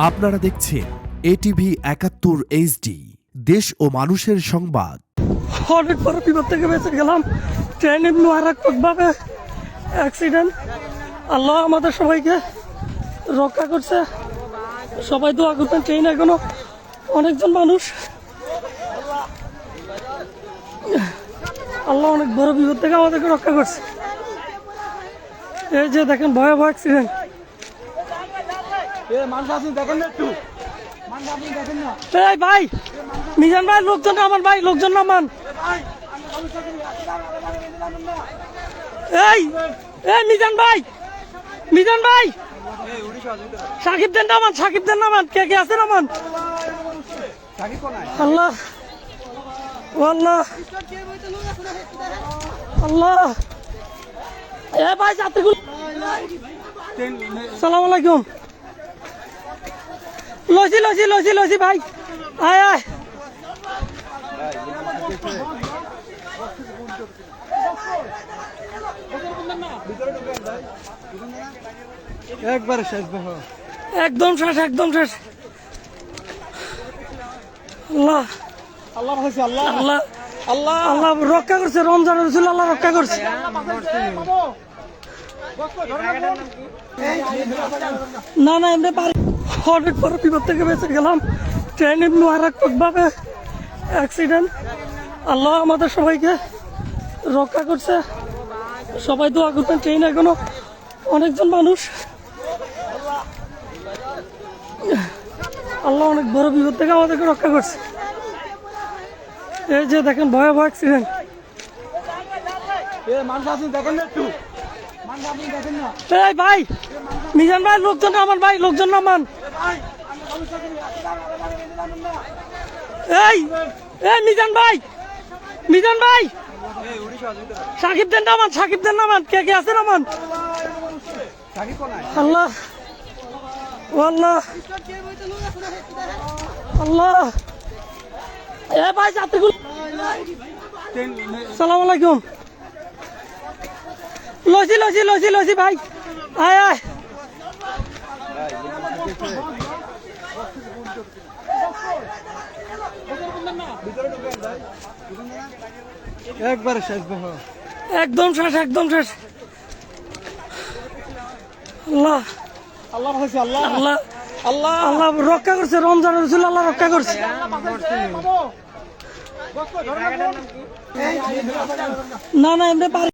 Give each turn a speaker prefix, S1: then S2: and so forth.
S1: আপনারা দেখছেন ATV ৭১ HD, দেশ ও মানুষের সংবাদ।
S2: অনেক বড় বিপদ থেকে বেঁচে গেলাম। ট্রেনে মারাত্মকভাবে অ্যাক্সিডেন্ট। আল্লাহ আমাদের সবাইকে রক্ষা করছে। সবাই দোয়া করবেন। ট্রেনে এখনো অনেকজন মানুষ। আল্লাহ অনেক বড় বিপদ থেকে আমাদেরকে রক্ষা করছে। এই যে দেখেন ভয়াবহ অ্যাক্সিডেন্ট। এই ভাই, মিজান ভাই, লোকজন নামান ভাই, লোকজন নামান। এই এই মিজান ভাই, মিজান ভাই, সাকিবদের নামান, সাকিবদের নামান। কে কে আছে নামান। আল্লাহ আল্লাহ আল্লাহ। এ ভাই যাত্রীগুলো, সালাম আলাইকুম। লসি লসি লসি লসি ভাই, আয় আয়।
S3: একবারে শেষ,
S2: একদম শেষ, একদম শেষ। আল্লাহ
S3: আল্লাহ ভাইছে, আল্লাহ
S2: আল্লাহ
S3: আল্লাহ
S2: আল্লাহ রক্ষা করছে। রমজান রসুল আল্লাহ রক্ষা করছে। না না, এমনি পারি। অনেক বড় বিপদ থেকে বেঁচে গেলাম। ট্রেনে মারাত্মকভাবে অ্যাক্সিডেন্ট। আল্লাহ আমাদের সবাইকে রক্ষা করছে। সবাই দোয়া করবেন। ট্রেনে এখনো অনেকজন মানুষ। আল্লাহ অনেক বড় বিপদ থেকে আমাদেরকে রক্ষা করছে। এই যে দেখেন ভয়াবহ অ্যাক্সিডেন্ট। এই ভাই, মিজান ভাই, লোকজন নামান ভাই, লোকজন নামান। এই এই মিজান ভাই, মিজান ভাই, সাকিবদের নামান, সাকিবদের নামান। কে কে আছে নামান। আল্লাহ আল্লাহ আল্লাহ। এ ভাই যাত্রীগুলো, সালাম আলাইকুম। লসি লসি লসি লসি ভাই, আয় আয়।
S3: একবারে শেষ,
S2: একদম শেষ, একদম শেষ। আল্লাহ
S3: আল্লাহ ভাইছে, আল্লাহ
S2: আল্লাহ
S3: আল্লাহ
S2: আল্লাহ রক্ষা করছে। রমজান রসুল আল্লাহ রক্ষা করছে। না না, এমনি পারি।